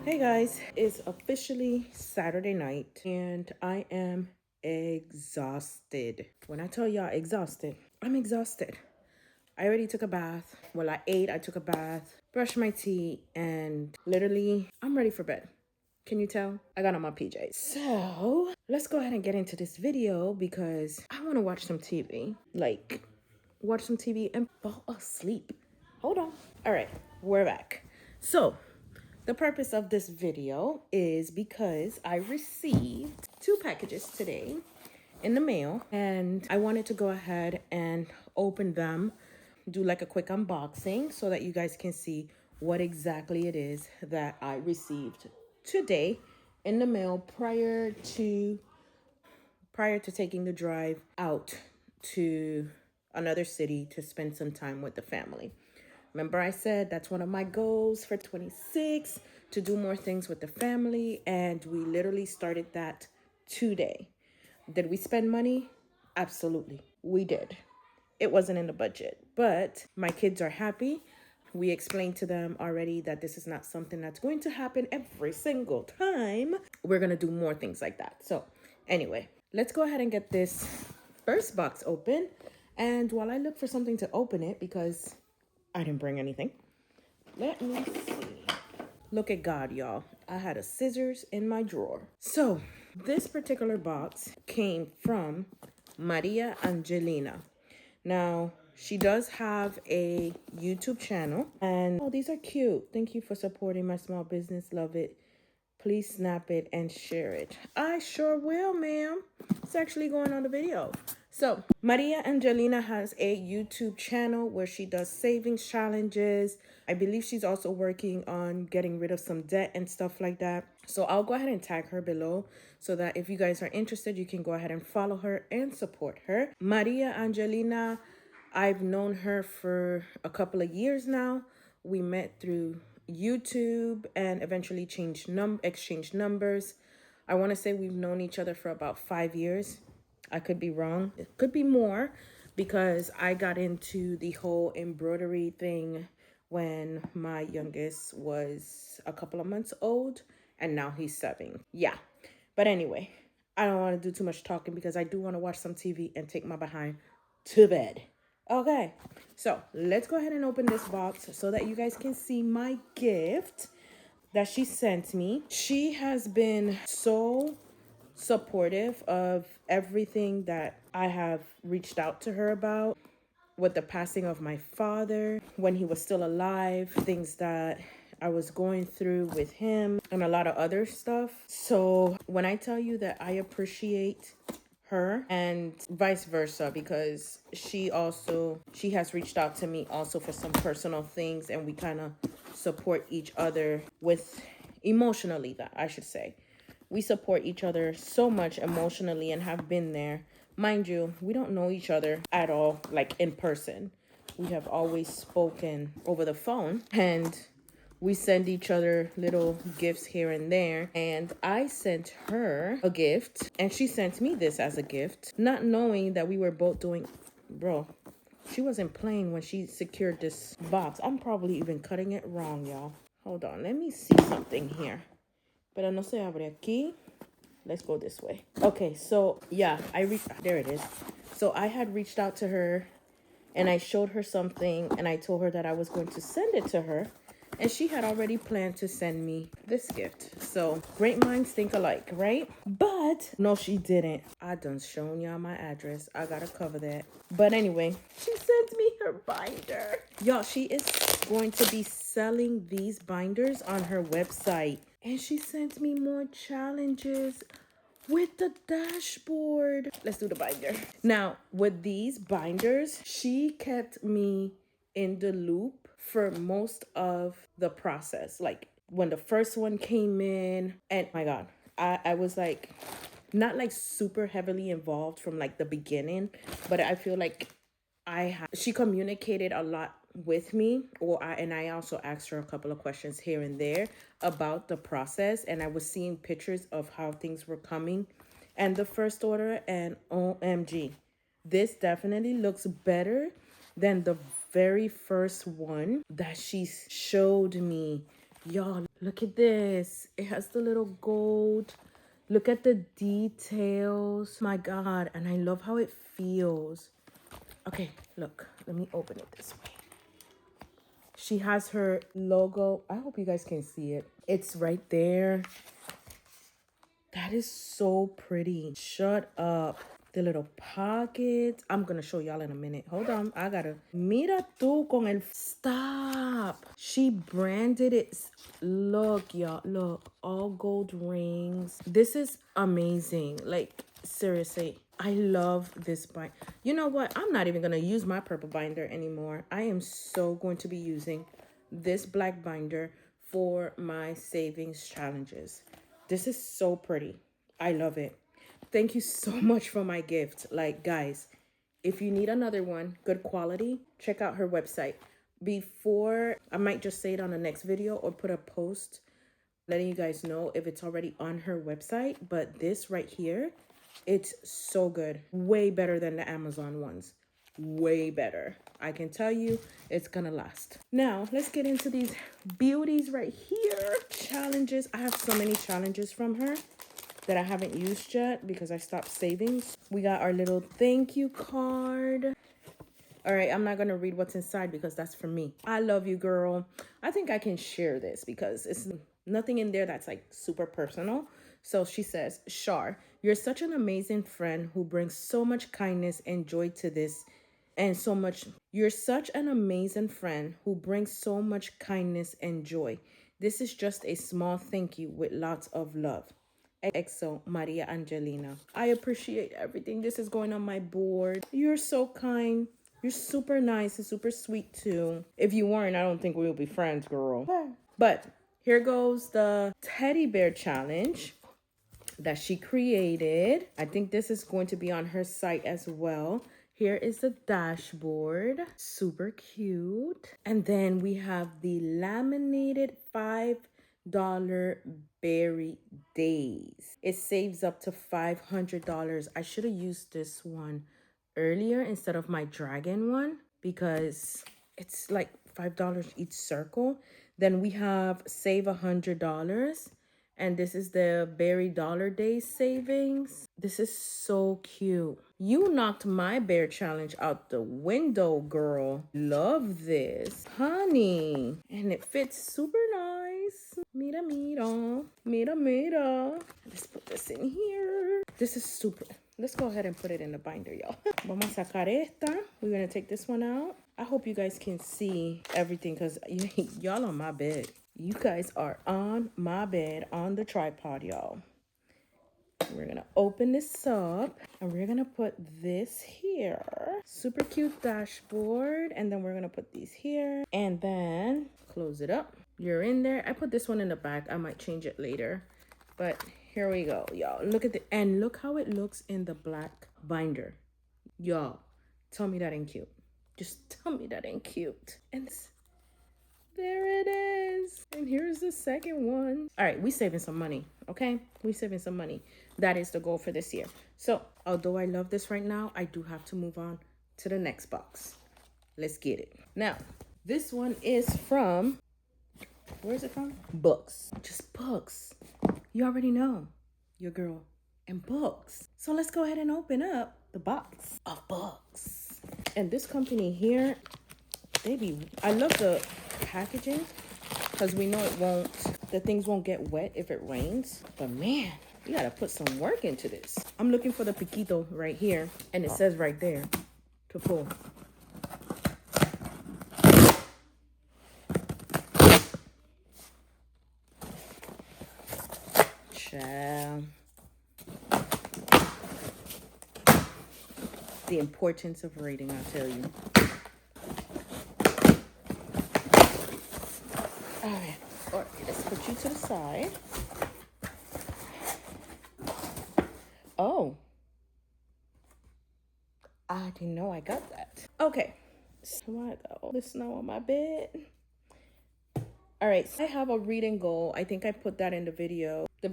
Hey guys, it's officially Saturday night and I am exhausted. When I tell y'all exhausted, I'm exhausted. I already took a bath. Well, I ate, I took a bath, brushed my teeth, and literally, I'm ready for bed. Can you tell? I got on my PJs. So, let's go ahead and get into this video because I want to watch some TV. Watch some TV and fall asleep. Hold on. All right, we're back. So, the purpose of this video is because I received two packages today in the mail and I wanted to go ahead and open them, do like a quick unboxing so that you guys can see what exactly it is that I received today in the mail prior to taking the drive out to another city to spend some time with the family. Remember I said that's one of my goals for 26, to do more things with the family, and we literally started that today. Did we spend money? Absolutely, we did. It wasn't in the budget, but my kids are happy. We explained to them already that this is not something that's going to happen every single time. We're going to do more things like that. So, anyway, let's go ahead and get this first box open. And while I look for something to open it, because I didn't bring anything, let me see. Look at God, y'all. I had a scissors in my drawer. So, this particular box came from Maria Angelina. Now, she does have a YouTube channel, and oh, these are cute. Thank you for supporting my small business. Love it. Please snap it and share it. I sure will, ma'am. It's actually going on the video. So, Maria Angelina has a YouTube channel where she does savings challenges. I believe she's also working on getting rid of some debt and stuff like that. So, I'll go ahead and tag her below so that if you guys are interested, you can go ahead and follow her and support her. Maria Angelina, I've known her for a couple of years now. We met through YouTube and eventually exchanged numbers. I want to say we've known each other for about 5 years. I could be wrong. It could be more because I got into the whole embroidery thing when my youngest was a couple of months old and now he's 7. Yeah. But anyway, I don't want to do too much talking because I do want to watch some TV and take my behind to bed. Okay, so let's go ahead and open this box so that you guys can see my gift that she sent me. She has been so supportive of everything that I have reached out to her about, with the passing of my father when he was still alive, things that I was going through with him, and a lot of other stuff. So when I tell you that I appreciate her and vice versa, because she has reached out to me also for some personal things, and we kind of support each other with emotionally, that I should say. We support each other so much emotionally and have been there. Mind you, we don't know each other at all, like in person. We have always spoken over the phone, and we send each other little gifts here and there. And I sent her a gift, and she sent me this as a gift, not knowing that we were both doing, bro, she wasn't playing when she secured this box. I'm probably even cutting it wrong, y'all. Hold on, let me see something here. Pero no se abre aquí. Let's go this way. Okay, so yeah, there it is. So I had reached out to her and I showed her something and I told her that I was going to send it to her. And she had already planned to send me this gift. So great minds think alike, right? But no, she didn't. I done shown y'all my address. I gotta cover that. But anyway, she sent me her binder. Y'all, she is going to be selling these binders on her website. And she sent me more challenges with the dashboard. Let's do the binder. Now, with these binders, she kept me in the loop for most of the process. Like when the first one came in, and my God, I was like, not like super heavily involved from like the beginning, but I feel like she communicated a lot with me, and I also asked her a couple of questions here and there about the process, and I was seeing pictures of how things were coming and the first order, and OMG, this definitely looks better than the very first one that she showed me Y'all, look at this. It has the little gold. Look at the details. My God. And I love how it feels. Okay, look. Let me open it this way. She has her logo. I hope you guys can see it. It's right there. That is so pretty. Shut up. The little pockets. I'm gonna show y'all in a minute. Hold on. I gotta. Mira tú con el. Stop. She branded it. Look, y'all. Look. All gold rings. This is amazing. Like, seriously. I love this binder. You know what? I'm not even gonna use my purple binder anymore. I am so going to be using this black binder for my savings challenges. This is so pretty. I love it. Thank you so much for my gift. Like, guys, if you need another one, good quality, check out her website. Before, I might just say it on the next video or put a post letting you guys know if it's already on her website. But this right here, it's so good. Way better than the Amazon ones. Way better. I can tell you it's gonna last. Now, let's get into these beauties right here. Challenges. I have so many challenges from her that I haven't used yet because I stopped savings. We got our little thank you card. All right, I'm not gonna read what's inside because that's for me. I love you, girl. I think I can share this because it's nothing in there that's like super personal. So she says, Shar, you're such an amazing friend who brings so much kindness and joy to this and so much. You're such an amazing friend who brings so much kindness and joy. This is just a small thank you with lots of love. EXO Maria Angelina. I appreciate everything. This is going on my board. You're so kind. You're super nice and super sweet too. If you weren't, I don't think we would be friends, girl. But here goes the teddy bear challenge that she created. I think this is going to be on her site as well. Here is the dashboard. Super cute. And then we have the laminated $5 berry days. It saves up to $500. I should have used this one earlier instead of my dragon one because it's like $5 each circle. Then we have save $100. And this is the Berry Dollar Days savings. This is so cute. You knocked my bear challenge out the window, girl. Love this. Honey. And it fits super nice. Mira, mira. Mira, mira. Let's put this in here. This is super. Let's go ahead and put it in the binder, y'all. Vamos a sacar esta. We're going to take this one out. I hope you guys can see everything because y'all on my bed. You guys are on my bed on the tripod, y'all. We're gonna open this up and we're gonna put this here. Super cute dashboard. And then we're gonna put these here and then close it up. You're in there. I put this one in the back. I might change it later. But here we go, y'all. Look at and look how it looks in the black binder. Y'all, tell me that ain't cute. Just tell me that ain't cute. And there it is. And here's the second one. All right, we saving some money, okay? We saving some money. That is the goal for this year. So, although I love this right now, I do have to move on to the next box. Let's get it. Now, this one is from, where is it from? Books. Just books. You already know your girl and books. So let's go ahead and open up the box of books. And this company here, I love the packaging because we know the things won't get wet if it rains. But man, you gotta put some work into this. I'm looking for the piquito right here, and it says right there to pull. Child. The importance of reading, I tell you. All right, let's put you to the side. Oh, I didn't know I got that. Okay, so I got all the snow on my bed. All right, so I have a reading goal. I think I put that in the video. The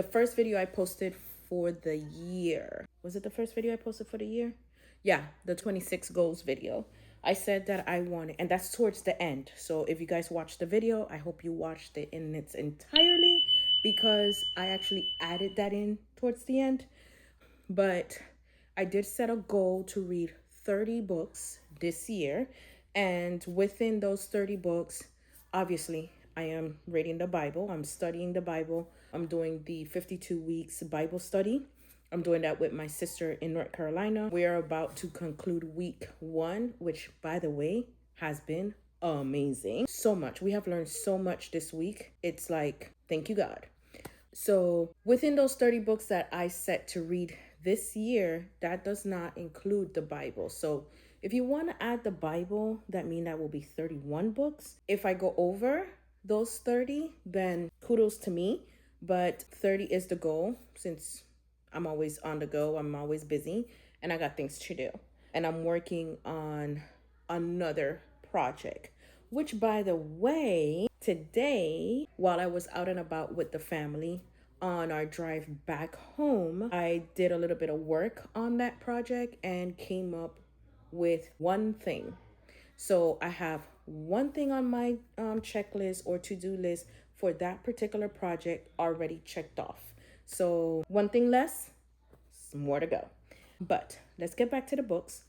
first video I posted for the year. Was it the first video I posted for the year? Yeah, the 26 goals video. I said that I wanted, and that's towards the end. So if you guys watched the video, I hope you watched it in its entirely, because I actually added that in towards the end. But I did set a goal to read 30 books this year. And within those 30 books, obviously, I am reading the Bible. I'm studying the Bible. I'm doing the 52 weeks Bible study. I'm doing that with my sister in North Carolina. We are about to conclude week 1, which, by the way, has been amazing. So much. We have learned so much this week. It's like, thank you, God. So within those 30 books that I set to read this year, that does not include the Bible. So if you want to add the Bible, that means that will be 31 books. If I go over those 30, then kudos to me. But 30 is the goal, since I'm always on the go, I'm always busy, and I got things to do. And I'm working on another project, which, by the way, today, while I was out and about with the family on our drive back home, I did a little bit of work on that project and came up with one thing. So I have one thing on my checklist or to-do list for that particular project already checked off. So one thing less, more to go. But let's get back to the books.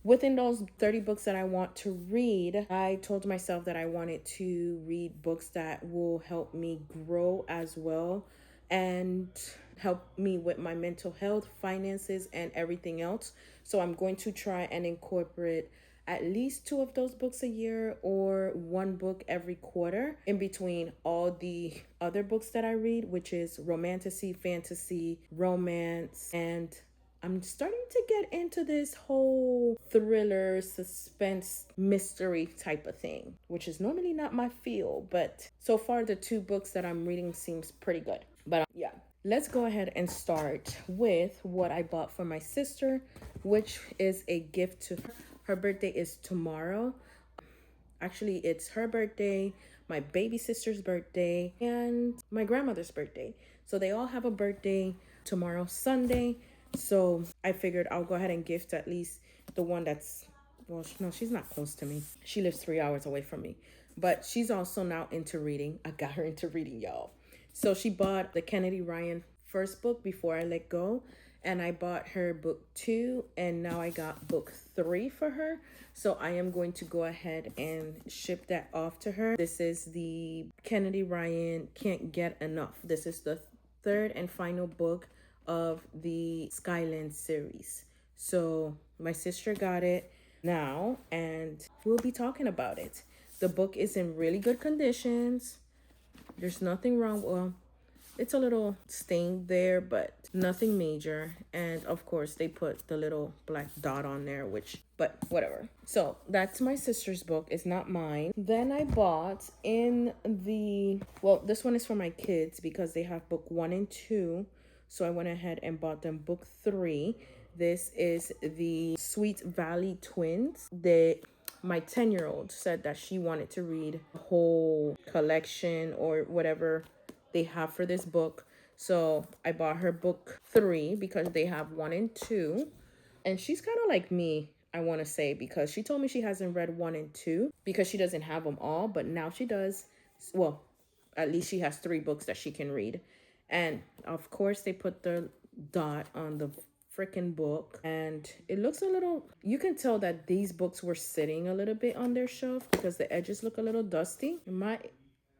Within those 30 books that I want to read, I told myself that I wanted to read books that will help me grow as well and help me with my mental health, finances, and everything else. So I'm going to try and incorporate at least 2 of those books a year, or 1 book every quarter, in between all the other books that I read, which is romantasy, fantasy, romance, and I'm starting to get into this whole thriller, suspense, mystery type of thing, which is normally not my field, but so far the 2 books that I'm reading seems pretty good. But yeah, let's go ahead and start with what I bought for my sister, which is a gift to her. Her birthday is tomorrow. Actually, it's her birthday, my baby sister's birthday, and my grandmother's birthday. So they all have a birthday tomorrow, Sunday. So I figured I'll go ahead and gift at least the one that's, well, no, she's not close to me. She lives 3 hours away from me. But she's also now into reading. I got her into reading, y'all. So she bought the Kennedy Ryan first book, Before I Let Go. And I bought her book 2, and now I got book 3 for her. So I am going to go ahead and ship that off to her. This is the Kennedy Ryan Can't Get Enough. This is the 3rd and final book of the Skyland series. So my sister got it now, and we'll be talking about it. The book is in really good conditions. There's nothing wrong. Well, it's a little stained there, but nothing major. And of course, they put the little black dot on there, but whatever. So that's my sister's book. It's not mine. Then I bought this one is for my kids because they have book 1 and 2. So I went ahead and bought them book 3. This is the Sweet Valley Twins. My 10-year-old said that she wanted to read the whole collection or whatever they have for this book. So I bought her book 3 because they have 1 and 2. And she's kind of like me, I want to say, because she told me she hasn't read 1 and 2 because she doesn't have them all, but now she does. Well, at least she has 3 books that she can read. And of course they put the dot on the freaking book, and it looks a little, you can tell that these books were sitting a little bit on their shelf because the edges look a little dusty. My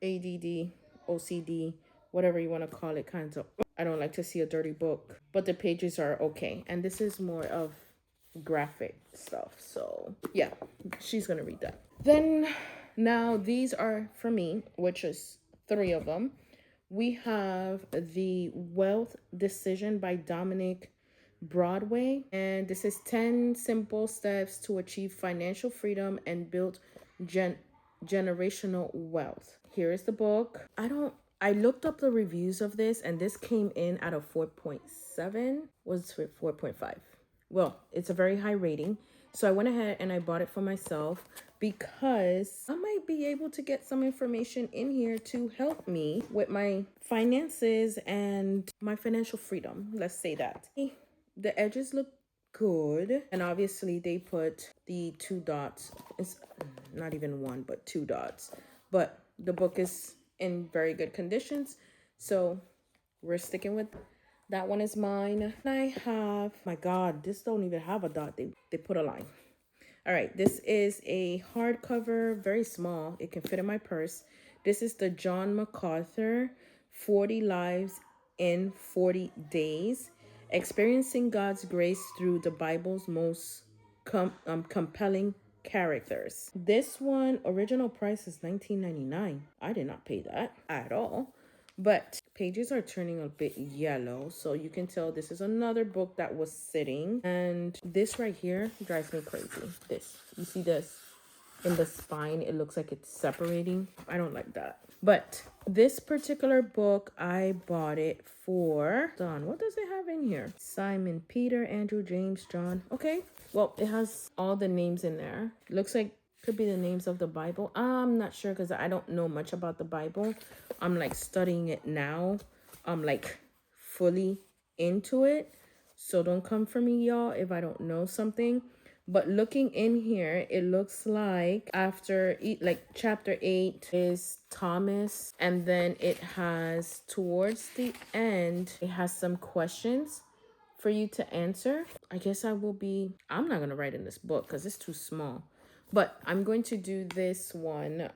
ADD, OCD, whatever you want to call it, kind of, I don't like to see a dirty book, but the pages are okay. And this is more of graphic stuff. So yeah, she's gonna read that. Then now these are for me, which is 3 of them. We have the Wealth Decision by Dominic Broadway, and this is 10 simple steps to achieve financial freedom and build generational wealth. Here is the book. I looked up the reviews of this, and this came in at a 4.7. Was it 4.5? Well, it's a very high rating. So I went ahead and I bought it for myself because I might be able to get some information in here to help me with my finances and my financial freedom. Let's say that. The edges look good. And obviously they put the 2 dots. It's not even one, but 2 dots. But the book is in very good conditions. So we're sticking with that one is mine. And I have, my God, this don't even have a dot. They put a line. All right, this is a hardcover, very small. It can fit in my purse. This is the John MacArthur 40 Lives in 40 Days, Experiencing God's Grace Through the Bible's Most Compelling Characters. This one, original price is $19.99. I did not pay that at all. But pages are turning a bit yellow, so you can tell this is another book that was sitting. And this right here drives me crazy. This, you see this in the spine, it looks like it's separating. I don't like that. But this particular book, I bought it for, Don, what does it have in here? Simon, Peter, Andrew, James, John. Okay, well, it has all the names in there. Looks like could be the names of the Bible. I'm not sure because I don't know much about the Bible. I'm like studying it now. I'm like fully into it. So don't come for me, y'all, if I don't know something. But looking in here, it looks like after like chapter 8 is Thomas. And then it has towards the end, it has some questions for you to answer. I guess I'm not going to write in this book because it's too small. But I'm going to do this one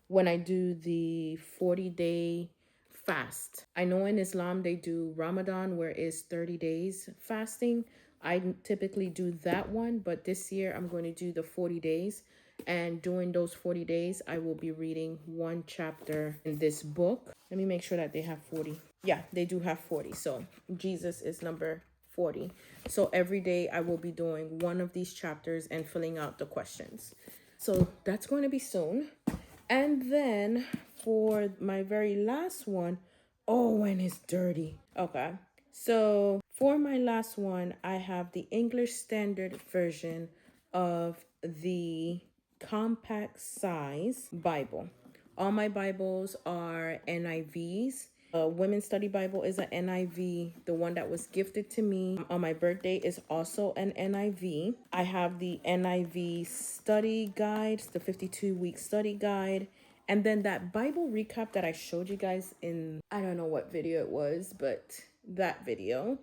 when I do the 40-day fast. I know in Islam they do Ramadan where it's 30 days fasting. I typically do that one, but this year I'm going to do the 40 days. And during those 40 days, I will be reading one chapter in this book. Let me make sure that they have 40. Yeah, they do have 40. So Jesus is number 40. So every day I will be doing one of these chapters and filling out the questions. So that's going to be soon. And then for my very last one, oh, and it's dirty. Okay. So for my last one, I have the English Standard Version of the compact size Bible. All my Bibles are NIVs. Women's Study Bible is an NIV. The one that was gifted to me on my birthday is also an NIV. I have the NIV study guide, the 52-week study guide. And then that Bible recap that I showed you guys in, I don't know what video it was, but that video.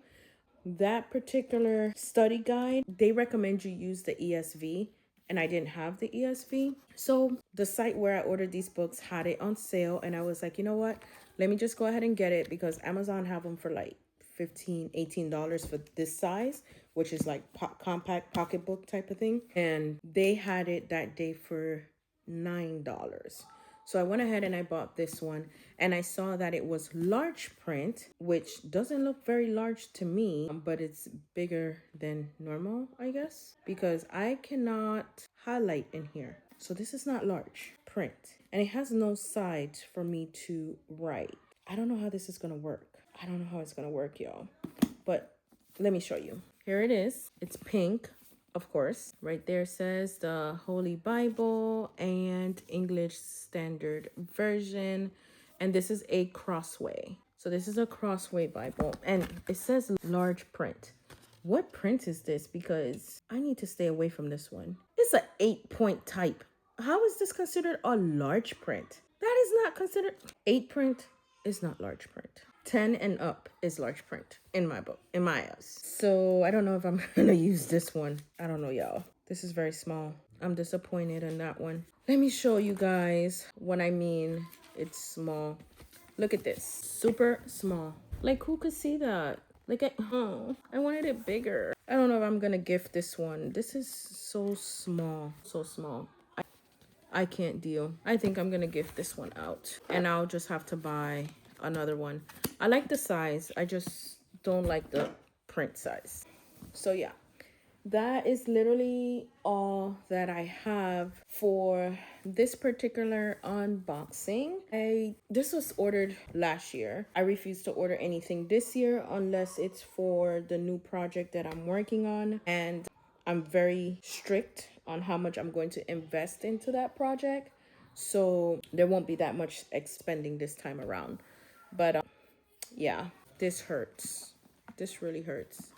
That particular study guide, they recommend you use the ESV, and I didn't have the ESV. So the site where I ordered these books had it on sale, and I was like, you know what? Let me just go ahead and get it because Amazon have them for like $15, $18 for this size, which is like compact pocketbook type of thing. And they had it that day for $9. So I went ahead and I bought this one, and I saw that it was large print, which doesn't look very large to me, but it's bigger than normal, I guess, because I cannot highlight in here. So this is not large print, and it has no sides for me to write. I don't know how this is going to work. I don't know how it's going to work, y'all, but let me show you. Here it is. It's pink. Of course, right there says the Holy Bible and English Standard Version. And this is a Crossway. So this is a Crossway Bible. And it says large print. What print is this? Because I need to stay away from this one. It's an 8-point type. How is this considered a large print? That is not considered. 8 print is not large print. 10 and up is large print in my book, in my eyes. So I don't know if I'm gonna use this one. I don't know, y'all. This is very small. I'm disappointed in that one. Let me show you guys what I mean. It's small. Look at this. Super small. Like, who could see that? Like, I wanted it bigger. I don't know if I'm gonna gift this one. This is so small. So small. I can't deal. I think I'm gonna gift this one out. And I'll just have to buy another one. I like the size. I just don't like the print size. So yeah, that is literally all that I have for this particular unboxing. This was ordered last year. I refuse to order anything this year unless it's for the new project that I'm working on, and I'm very strict on how much I'm going to invest into that project. So there won't be that much expending this time around. But yeah, this hurts. This really hurts.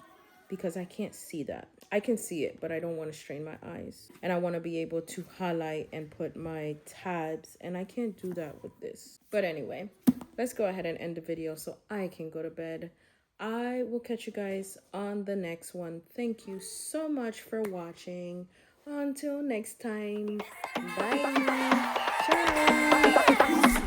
because I can't see that. I can see it, but I don't want to strain my eyes. And I want to be able to highlight and put my tabs, and I can't do that with this. But anyway, let's go ahead and end the video so I can go to bed. I will catch you guys on the next one. Thank you so much for watching. Until next time, bye. Ciao.